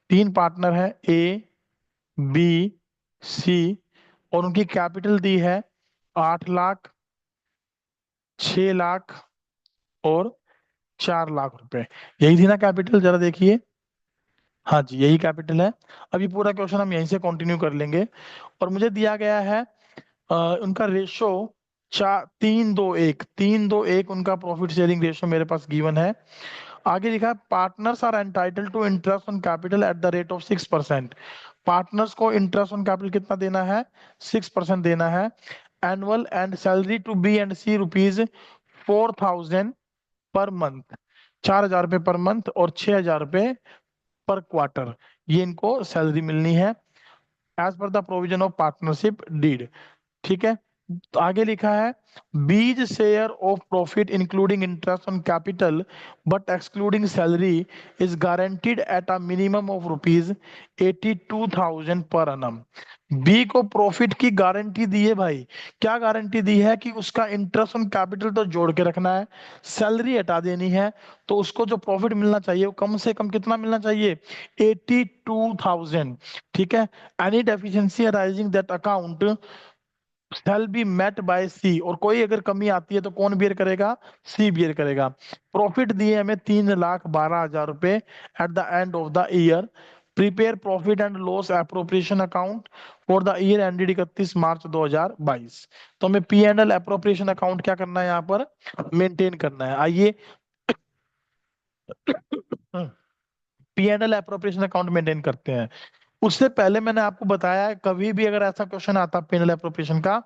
3 पार्टनर है, ए, बी, सी, और उनकी कैपिटल दी है 8 लाख, 6 लाख और 4 लाख रुपए। यही थी ना कैपिटल, जरा देखिए। हाँ जी, यही कैपिटल है। अभी पूरा क्वेश्चन हम यहीं से कंटिन्यू कर लेंगे। और मुझे दिया गया है उनका रेशो 3:2:1, 3:2:1 उनका प्रॉफिट शेयरिंग रेशो मेरे पास गिवन है। आगे लिखा है partners are entitle to interest on capital at the rate of 6%। Partners को इंटरेस्ट ऑन कैपिटल कितना देना है, 6% देना है। Annual and salary to B and C ₹4,000 per month, 4,000 रुपये पर मंथ और 6,000 रुपये पर क्वार्टर, ये इनको सैलरी मिलनी है as per the provision of partnership deed, ठीक है। तो आगे लिखा है B's share of profit including interest on capital but excluding salary is guaranteed at a minimum of ₹82,000 per annum। B को प्रॉफिट की गारंटी दी है भाई। क्या गारंटी दी है कि उसका इंटरेस्ट ऑन कैपिटल तो जोड़ के रखना है, सैलरी हटा देनी है, तो उसको जो प्रॉफिट मिलना चाहिए वो कम से कम कितना मिलना चाहिए? 82,000। ठीक है। Any deficiency arising that account shall be met by सी, और कोई अगर कमी आती है तो कौन बियर करेगा? सी बियर करेगा। प्रॉफिट दिए हमें 3,12,000 रुपए at the end of the year. Prepare profit and loss appropriation account for the year ended 31 मार्च 2022। तो हमें P and L appropriation account क्या करना है यहाँ पर? मेंटेन करना है। आइए P and L appropriation account maintain करते हैं। उससे पहले मैंने आपको बताया है, कभी भी अगर ऐसा क्वेश्चन आता पी एंड एल एप्रोप्रिएशन का,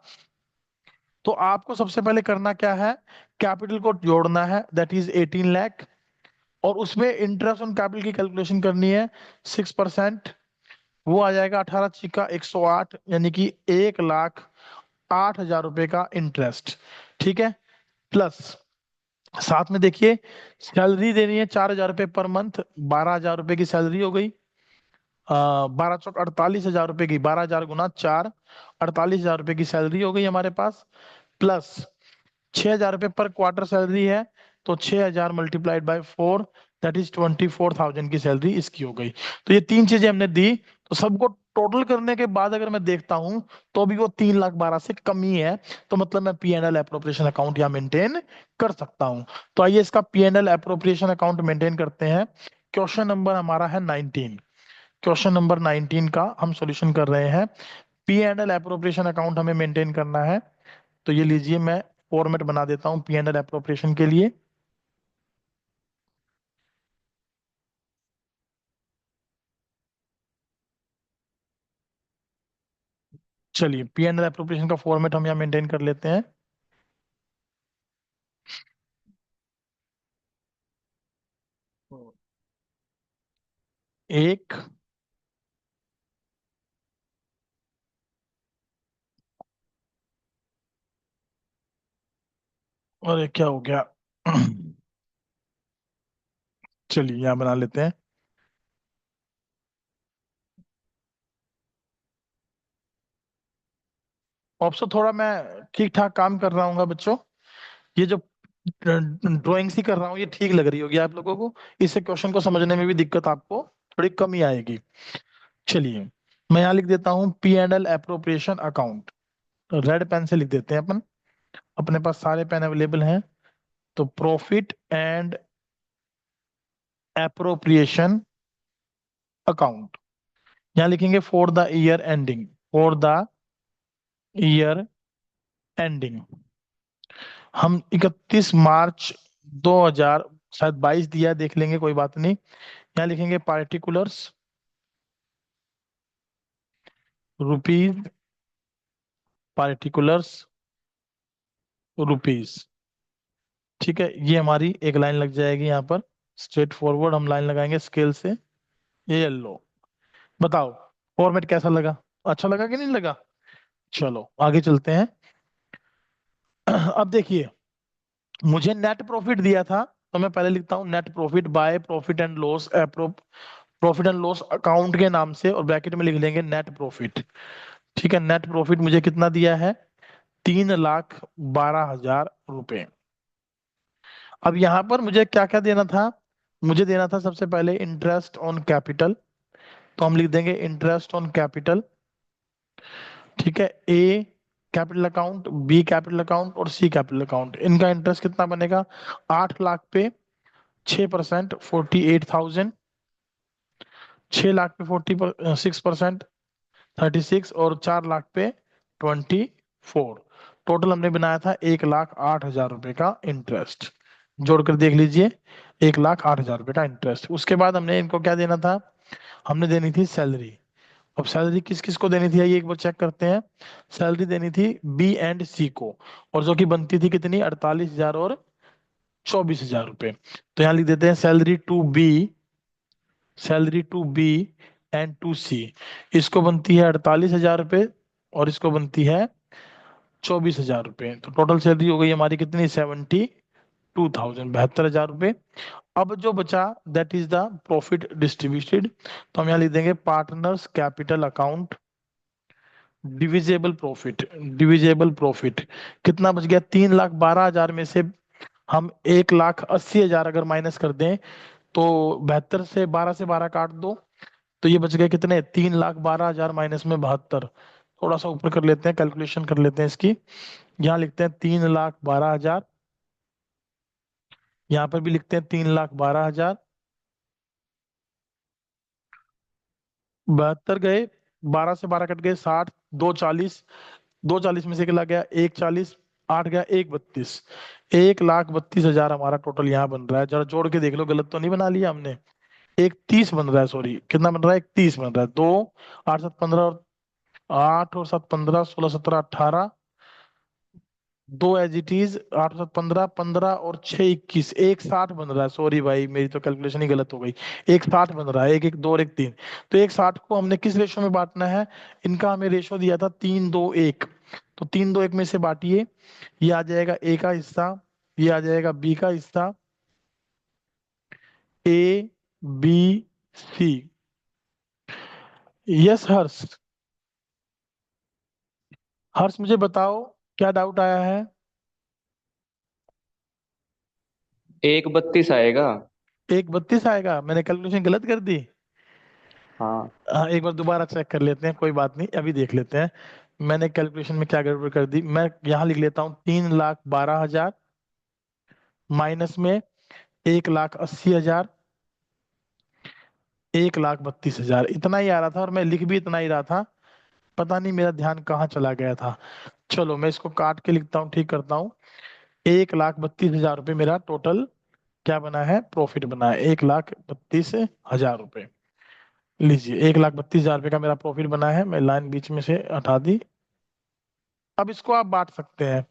तो आपको सबसे पहले करना क्या है? कैपिटल को जोड़ना है, दैट इज 18 लाख, और उसमें इंटरेस्ट ऑन कैपिटल की कैलकुलेशन करनी है 6%। वो आ जाएगा 18 × 108, यानी कि 1,08,000 रुपए का इंटरेस्ट। ठीक है। प्लस साथ में देखिए सैलरी देनी है 4,000 रुपए पर मंथ, 12,000 रुपए की सैलरी हो गई। 12 चौक 48,000 रुपए की, 12,000 × 4, 48,000 रुपए की सैलरी हो गई हमारे पास। प्लस 6,000 रुपये पर क्वार्टर सैलरी है, तो 6,000 मल्टीप्लाइड बाय 4, दैट इज 24,000 की सैलरी इसकी हो गई। तो ये तीन चीजें हमने दी। तो सबको टोटल करने के बाद अगर मैं देखता हूं तो भी वो 3,12,000 से कम ही है, तो मतलब मैं P and L appropriation account यहाँ मेंटेन कर सकता हूं। तो आइए इसका P and L appropriation account maintain करते हैं। क्वेश्चन नंबर हमारा है 19। क्वेश्चन नंबर 19 का हम सॉल्यूशन कर रहे हैं। P and L appropriation account हमें मेंटेन करना है। तो ये लीजिए, मैं फॉर्मेट बना देता हूं पी एंड एल एप्रोप्रिएशन के लिए। चलिए पी एंड एल एप्रोप्रिएशन का फॉर्मेट हम यहाँ मेंटेन कर लेते हैं। एक, और एक क्या हो गया? चलिए यहाँ बना लेते हैं। ऑप्शन थोड़ा मैं ठीक ठाक काम कर रहा हूँ बच्चों। ये जो ड्राइंग सी कर रहा हूँ ये ठीक लग रही होगी आप लोगों को। इससे क्वेश्चन को समझने में भी दिक्कत आपको थोड़ी कमी आएगी। चलिए मैं यहाँ लिख देता हूँ P and L appropriation account. Red pen से लिख देते हैं अपन, अपने पास सारे पेन अवेलेबल हैं। तो प्रॉफिट एंड एप्रोप्रिएशन अकाउंट, यहाँ लिखेंगे for the year ending, for the year ending. हम 31 मार्च 2000 शायद 22 दिया है, देख लेंगे कोई बात नहीं। यहाँ लिखेंगे पार्टिकुलर्स रुपीज, पार्टिकुलर्स रुपीज। ठीक है, ये हमारी एक लाइन लग जाएगी यहाँ पर। स्ट्रेट फॉरवर्ड हम लाइन लगाएंगे स्केल से। ये लो, बताओ फॉर्मेट कैसा लगा? अच्छा लगा कि नहीं लगा? चलो आगे चलते हैं। अब देखिए, मुझे नेट प्रॉफिट दिया था, तो मैं पहले लिखता हूँ net profit by profit and loss, profit and loss account के नाम से, और ब्रैकेट में लिख लेंगे नेट प्रॉफिट। ठीक है, नेट प्रॉफिट मुझे कितना दिया है? 3,12,000 रुपए। अब यहाँ पर मुझे क्या क्या देना था? मुझे देना था सबसे पहले इंटरेस्ट ऑन कैपिटल, तो हम लिख देंगे इंटरेस्ट ऑन कैपिटल। ठीक है, A capital account, B capital account और सी कैपिटल अकाउंट। इनका इंटरेस्ट कितना बनेगा? 8 लाख पे 6%, 48,000। 6 लाख पे 46%, 36, और 4 लाख पे 24। टोटल हमने बनाया था 1,08,000 रुपए का इंटरेस्ट। जोड़कर देख लीजिए, 1,08,000 रुपए का इंटरेस्ट। उसके बाद हमने इनको क्या देना था? हमने देनी थी सैलरी। अब सैलरी किस किस को देनी थी ये एक बार चेक करते हैं। सैलरी देनी थी बी एंड सी को, और जो कि बनती थी कितनी? 48,000 और 24,000 रुपए। तो यहाँ लिख देते हैं salary to B, salary to B and to C. इसको बनती है 48,000 रुपए, और इसको बनती है 24,000 रुपये। तो टोटल सैलरी हो गई हमारी कितनी, 72,000, 72,000 रुपये। अब जो बचा that is the profit distributed. तो हम यहाँ लिख देंगे partners capital account divisible profit. Divisible profit कितना बच गया, 3,12,000 में से हम 1,80,000 अगर माइनस कर दें तो 72 से 12 काट दो, तो ये बच गए कितने, 3,12,000 माइनस में 72। थोड़ा सा ऊपर कर लेते हैं, कैलकुलेशन कर लेते हैं इसकी। यहाँ लिखते हैं 3,12,000, यहाँ पर भी लिखते हैं 3,12,000। 72 गए, 12 से 12 कट गए, 60, 2,40, 2,40 में से कितना गया, 1,40, 8 गया, 1,32। 1,32,000 हमारा टोटल यहाँ बन रहा है। जरा जोड़ के देख लो, गलत तो नहीं बना लिया हमने। 1,30 बन रहा है, सॉरी कितना बन रहा है, 1,30 बन रहा है। दो, 8 7 15 और 8 और 7 15, 16 17 18, दो एज इट इज, 8 7 15, 15 और 6 21, 1,60 बन रहा है। सॉरी भाई, मेरी तो कैलकुलेशन ही गलत हो गई। 1,60 बन रहा है, एक एक दो और एक तीन। तो 1,60 को हमने किस रेशो में बांटना है, इनका हमें रेशो दिया था 3-2-1। तो 3-2-1 में से बांटिए, ये आ जाएगा ए का हिस्सा, ये आ जाएगा बी का हिस्सा, ए बी सी। यस हर्ष, हर्ष मुझे बताओ क्या डाउट आया है। 1,32 आएगा। 1,32 आएगा, मैंने कैलकुलेशन गलत कर दी। हाँ। हाँ, एक बार दोबारा चेक कर लेते हैं, कोई बात नहीं, अभी देख लेते हैं मैंने कैलकुलेशन में क्या गड़बड़ कर दी। मैं यहाँ लिख लेता हूँ 3,12,000 माइनस में 1,80,000, 1,32,000, इतना ही आ रहा था और मैं लिख भी इतना ही रहा था। पता नहीं मेरा ध्यान कहाँ चला गया था। चलो मैं इसको काट के लिखता हूँ, ठीक करता हूँ। 1,32,000 रुपये मेरा टोटल क्या बना है, प्रॉफिट बना है। 1,32,000 रुपये, लीजिए 1,32,000 रुपये का मेरा प्रॉफिट बना है। मैं लाइन बीच में से हटा दी। अब इसको आप बांट सकते हैं,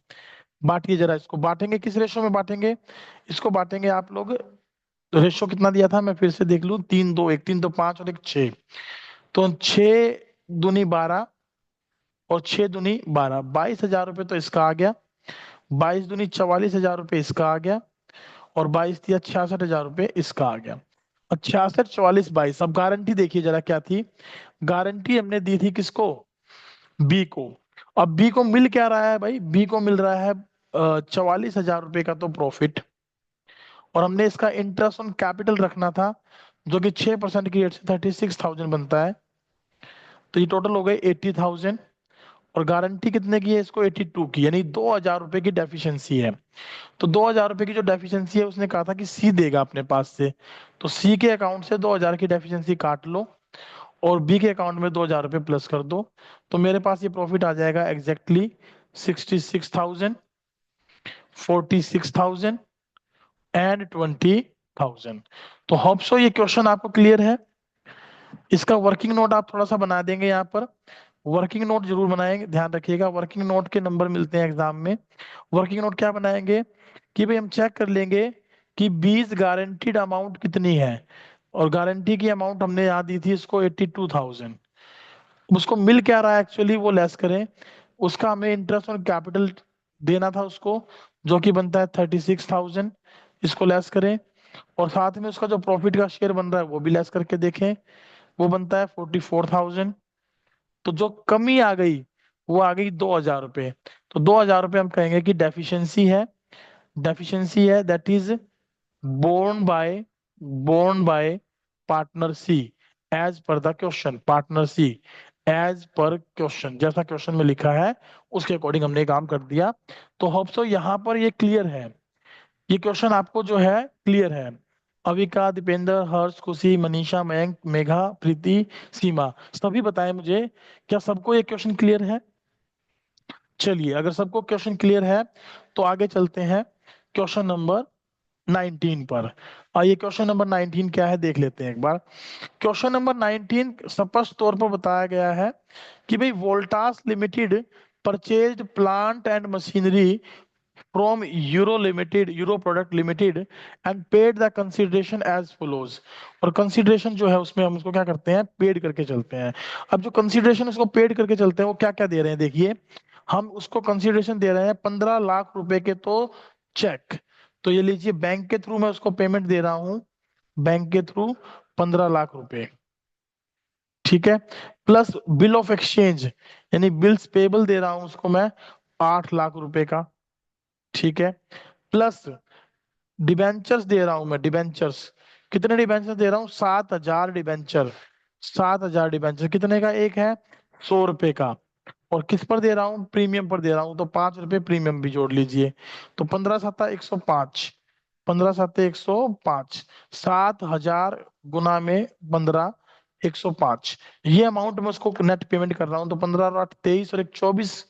बांटिए जरा इसको। बांटेंगे किस रेशो में बांटेंगे, इसको बांटेंगे आप लोग, रेशो कितना दिया था मैं फिर से देख लूं, 3-2-1, 3-2-5 और 1-6। तो 6 दूनी 12 और 6 दूनी 12, 22,000 रुपये तो इसका आ गया। 22 दूनी 44,000 रुपये इसका आ गया। और 22 तिया 66,000 रुपये इसका आ गया। और 66, 44, 22। अब गारंटी देखिए जरा क्या थी, गारंटी हमने दी थी किसको, बी को। अब बी को मिल क्या रहा है भाई, बी को मिल रहा है 44,000 रुपये का तो प्रॉफिट। और हमने इसका इंटरेस्ट ऑन कैपिटल रखना था, जो कि 6% की रेट से 36,000 बनता है। तो ये टोटल हो गए 80,000। और गारंटी कितने की है इसको, 82 की, यानी 2,000 रुपये की डेफिशिएंसी है। तो 2,000 रुपये की जो डेफिशिएंसी है, उसने कहा था कि सी देगा अपने पास से। तो सी के अकाउंट से 2,000 की डेफिशिएंसी काट लो और बी के अकाउंट में 2,000 रुपये प्लस कर दो। तो मेरे पास ये प्रॉफिट आ जाएगा एग्जैक्टली 66,000, 46,000 एंड 20,000। तो होप सो ये क्वेश्चन आपको क्लियर है। इसका वर्किंग नोट आप थोड़ा सा बना देंगे यहाँ पर, वर्किंग नोट जरूर बनाएंगे, ध्यान रखिएगा वर्किंग नोट के नंबर मिलते हैं एग्जाम में। वर्किंग नोट क्या बनाएंगे कि भाई हम चेक कर लेंगे कि 20 गारंटीड अमाउंट कितनी है। और गारंटी की अमाउंट हमने यहाँ दी थी इसको 82,000। उसको मिल क्या रहा है एक्चुअली, वो लेस करें। उसका हमें इंटरेस्ट ऑन कैपिटल देना था उसको, जो कि बनता है 36,000। इसको लेस करें। और साथ में उसका जो प्रॉफिट का शेयर बन रहा है वो भी लेस करके देखें, वो बनता है 44,000। तो जो कमी आ गई वो आ गई 2,000 रुपये। तो 2,000 रुपये हम कहेंगे कि डेफिशिएंसी है, डेफिशिएंसी है that is borne by, borne by partner C as per the question. Partner C as per question, जैसा क्वेश्चन में लिखा है उसके अकॉर्डिंग हमने काम कर दिया। तो होप सो यहाँ पर ये क्लियर है, ये क्वेश्चन आपको जो है क्लियर है। अविका, दीपेंद्र, हर्ष, खुशी, मनीषा, मयंक, मेघा, प्रीति, सीमा, सभी बताएं मुझे, क्या सबको ये क्वेश्चन क्लियर है। चलिए अगर सबको क्वेश्चन क्लियर है तो आगे चलते हैं क्वेश्चन नंबर 19 पर। आइए क्वेश्चन नंबर 19 क्या है देख लेते हैं एक बार। क्वेश्चन नंबर 19 स्पष्ट तौर पर बताया गया है कि भाई Voltas limited purchased plant and machinery from Euro limited, Euro product limited and paid the consideration as follows. और कंसिडरेशन जो है उसमें हम उसको क्या करते हैं, पेड करके चलते हैं। अब जो कंसिडरेशन उसको पेड करके चलते हैं वो क्या क्या दे रहे हैं देखिए। हम उसको कंसिडरेशन दे रहे हैं 15 लाख रुपए के, तो चेक, तो ये लीजिए बैंक के थ्रू मैं उसको पेमेंट दे रहा हूँ, बैंक के थ्रू 15 लाख रुपए, ठीक है। प्लस बिल ऑफ एक्सचेंज यानी बिल्स पेबल दे रहा हूं उसको मैं 8 लाख रुपए का, ठीक है। प्लस डिबेंचर्स दे रहा हूं मैं, डिबेंचर्स, कितने डिबेंचर दे रहा हूँ, 7,000 डिबेंचर, 7,000 डिबेंचर कितने का, एक है 100 रुपए का। और किस पर दे रहा हूँ, प्रीमियम पर दे रहा हूँ, तो 5 रुपए प्रीमियम भी जोड़ लीजिए, तो 15 7 105, 15 7 105, 7,000 गुना में 15 105, ये अमाउंट मैं उसको नेट पेमेंट कर रहा हूँ। तो 15 और 8 23 और एक 24,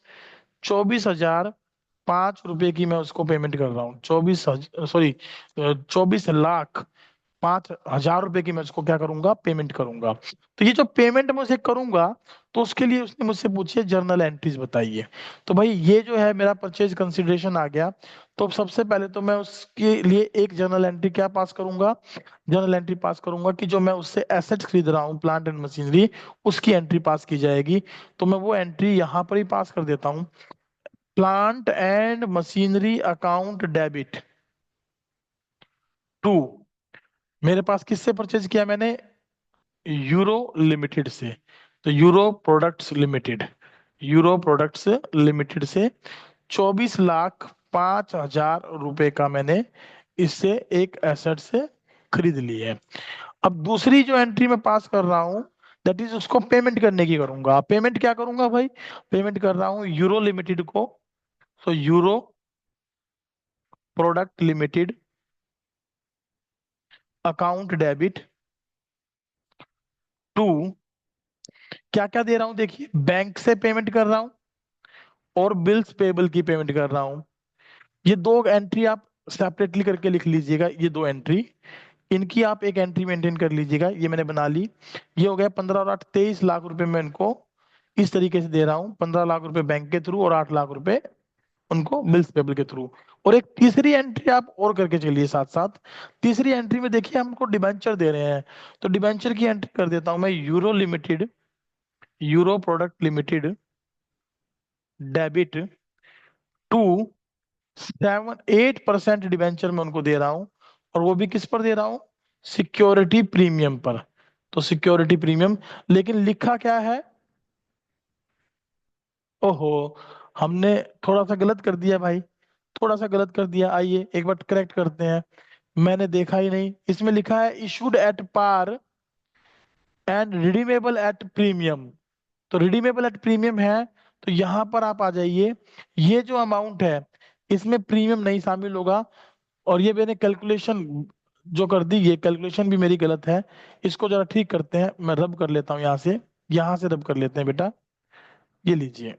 24,005 रुपए की मैं उसको पेमेंट कर रहा हूँ, 24 लाख 5 हजार रुपए की मैं उसको क्या करूंगा, पेमेंट करूंगा। तो ये जो पेमेंट मैं उसे करूंगा, तो उसके लिए उसने मुझसे पूछी जर्नल एंट्रीज बताइए। तो भाई ये जो है मेरा परचेज कंसिडरेशन आ गया। तो सबसे पहले तो मैं उसके लिए एक जर्नल एंट्री क्या पास करूंगा, जर्नल एंट्री पास करूंगा कि जो मैं उससे एसेट्स खरीद रहा हूँ, प्लांट एंड मशीनरी, उसकी एंट्री पास की जाएगी। तो मैं वो एंट्री यहाँ पर ही पास कर देता हूँ, plant and machinery account debit to, मेरे पास किससे परचेज किया मैंने, यूरो लिमिटेड से। तो यूरो प्रोडक्ट्स लिमिटेड से 24,05,000 रुपए का मैंने इससे एक एसेट से खरीद ली है। अब दूसरी जो एंट्री मैं पास कर रहा हूं, दैट इज उसको पेमेंट करने की करूंगा। पेमेंट क्या करूंगा भाई, पेमेंट कर रहा हूं यूरो लिमिटेड को। तो Euro product limited account debit to, क्या क्या दे रहा हूं देखिए, बैंक से पेमेंट कर रहा हूं और बिल्स पेबल की पेमेंट कर रहा हूं। ये दो एंट्री आप सेपरेटली करके लिख लीजिएगा, ये दो एंट्री, इनकी आप एक एंट्री मेंटेन कर लीजिएगा। ये मैंने बना ली। ये हो गया 15 और 8 23 लाख रुपए मैं इनको इस तरीके से दे रहा हूँ, 15 लाख रुपए बैंक के थ्रू और 8 लाख रुपए उनको बिल्स पेबल के थ्रू। और एक तीसरी एंट्री आप और करके चलिए साथ साथ। तीसरी एंट्री में देखिए हमको डिबेंचर दे रहे हैं, तो डिबेंचर की एंट्री कर देता हूं मैं Euro product limited debit to 7 8% debenture में उनको दे रहा हूं, और वो भी किस पर दे रहा हूं, सिक्योरिटी प्रीमियम पर। तो सिक्योरिटी प्रीमियम, लेकिन लिखा क्या है, ओहो, हमने थोड़ा सा गलत कर दिया भाई, थोड़ा सा गलत कर दिया, आइए एक बार करेक्ट करते हैं। मैंने देखा ही नहीं, इसमें लिखा है issued at par and redeemable at premium. तो रिडीमेबल एट प्रीमियम है, तो यहां पर आप आ जाइए। ये जो अमाउंट है इसमें प्रीमियम नहीं शामिल होगा, और ये मैंने कैलकुलेशन जो कर दी, ये कैलकुलेशन भी मेरी गलत है। इसको जरा ठीक करते हैं, मैं रब कर लेता हूँ यहाँ से रब कर लेते हैं बेटा, ये लीजिए।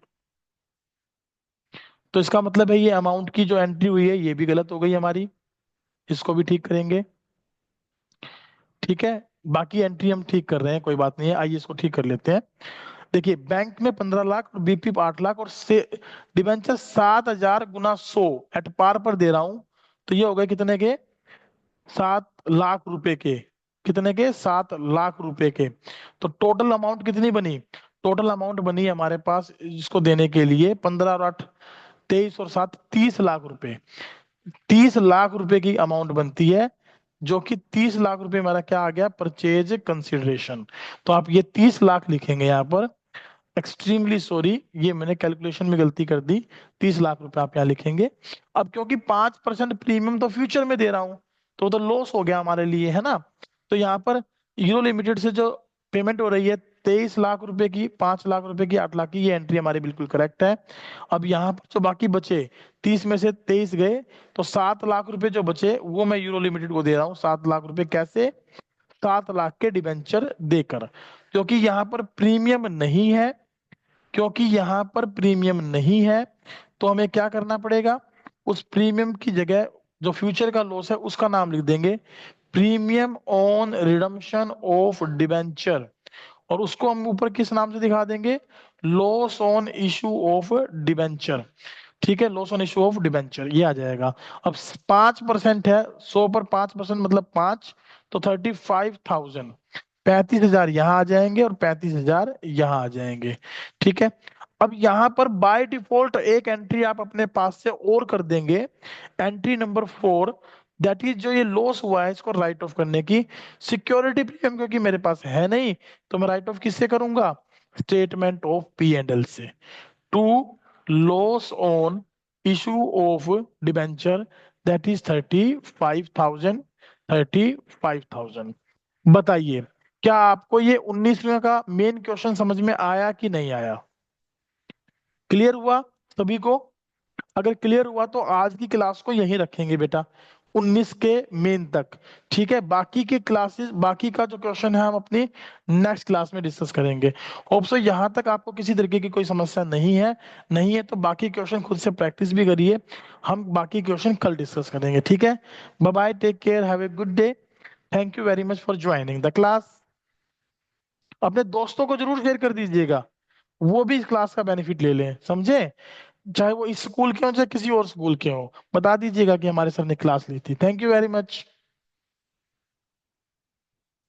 तो इसका मतलब है ये अमाउंट की जो एंट्री हुई है ये भी गलत हो गई हमारी, इसको भी ठीक करेंगे, ठीक है। बाकी एंट्री हम ठीक कर रहे हैं, कोई बात नहीं है, आइए इसको ठीक कर लेते हैं। देखिए बैंक में 15 लाख और बीपी 8 लाख और से डिबेंचर 7,000 गुना 100 एट पार पर दे रहा हूं, तो ये हो गए कितने के, 7 लाख रुपए के, कितने के, 7 लाख रुपए के। तो टोटल अमाउंट कितनी बनी, टोटल अमाउंट बनी हमारे पास इसको देने के लिए 15 और 8 23 और 7 30 लाख रुपए, 30 लाख रुपए की अमाउंट बनती है, जो कि 30 लाख रुपए हमारा क्या आ गया, परचेज कंसिडरेशन। तो आप ये 30 लाख लिखेंगे यहाँ पर, एक्सट्रीमली सॉरी, ये मैंने कैलकुलेशन में गलती कर दी, 30 लाख रुपए आप यहाँ लिखेंगे। अब क्योंकि 5% प्रीमियम तो फ्यूचर में दे रहा हूँ, तो लॉस हो गया हमारे लिए, है ना। तो यहाँ पर यूरो लिमिटेड से जो पेमेंट हो रही है 23 लाख रुपए की, 5 लाख रुपए की, 8 लाख की, ये एंट्री हमारी बिल्कुल करेक्ट है। अब यहाँ पर जो बाकी बचे, 30 में से 23 गए, तो 7 लाख रुपए जो बचे वो मैं यूरो लिमिटेड को दे रहा हूँ, 7 लाख रुपए कैसे, 7 लाख के डिबेंचर देकर। क्योंकि यहाँ पर प्रीमियम नहीं है, क्योंकि यहाँ पर प्रीमियम नहीं है, तो हमें क्या करना पड़ेगा, उस प्रीमियम की जगह जो फ्यूचर का लॉस है उसका नाम लिख देंगे, premium on redemption of debenture, और उसको हम ऊपर किस नाम से दिखा देंगे, loss on issue of debenture, ठीक है, loss on issue of debenture, ये आ जाएगा। अब 5% है, 100 पर 5% मतलब 5, तो 35,000, 35,000 यहाँ आ जाएंगे और 35,000 यहाँ आ जाएंगे, ठीक है। अब यहाँ पर बाय डिफॉल्ट एक एंट्री आप अपने पास से और कर देंगे, एंट्री नंबर 4, दैट इज जो ये लॉस हुआ है इसको राइट ऑफ करने की। सिक्योरिटी प्रीमियम क्योंकि मेरे पास है नहीं, तो मैं राइट ऑफ किससे करूंगा, statement of P and L से। To loss on issue of debenture, that is 35,000, 35,000। बताइए क्या आपको ये 19वें का मेन क्वेश्चन समझ में आया कि नहीं आया? क्लियर हुआ सभी को? अगर क्लियर हुआ तो आज की क्लास को यहीं रखेंगे बेटा, 19 के मेन तक। ठीक है, बाकी के क्लासेस, बाकी का जो क्वेश्चन है हम अपनी नेक्स्ट क्लास में डिस्कस करेंगे। होप सो यहाँ तक आपको किसी तरीके की कोई समस्या नहीं है तो बाकी क्वेश्चन खुद से प्रैक्टिस भी करिए, हम बाकी क्वेश्चन कल डिस्कस करेंगे। ठीक है, bye bye, take care, have a good day, thank you very much for joining the class. अपने दोस्तों को जरूर शेयर कर दीजिएगा, वो भी इस क्लास का बेनिफिट ले लें, समझे? चाहे वो इस स्कूल के हो चाहे किसी और स्कूल के हो, बता दीजिएगा कि हमारे सर ने क्लास ली थी। Thank you very much.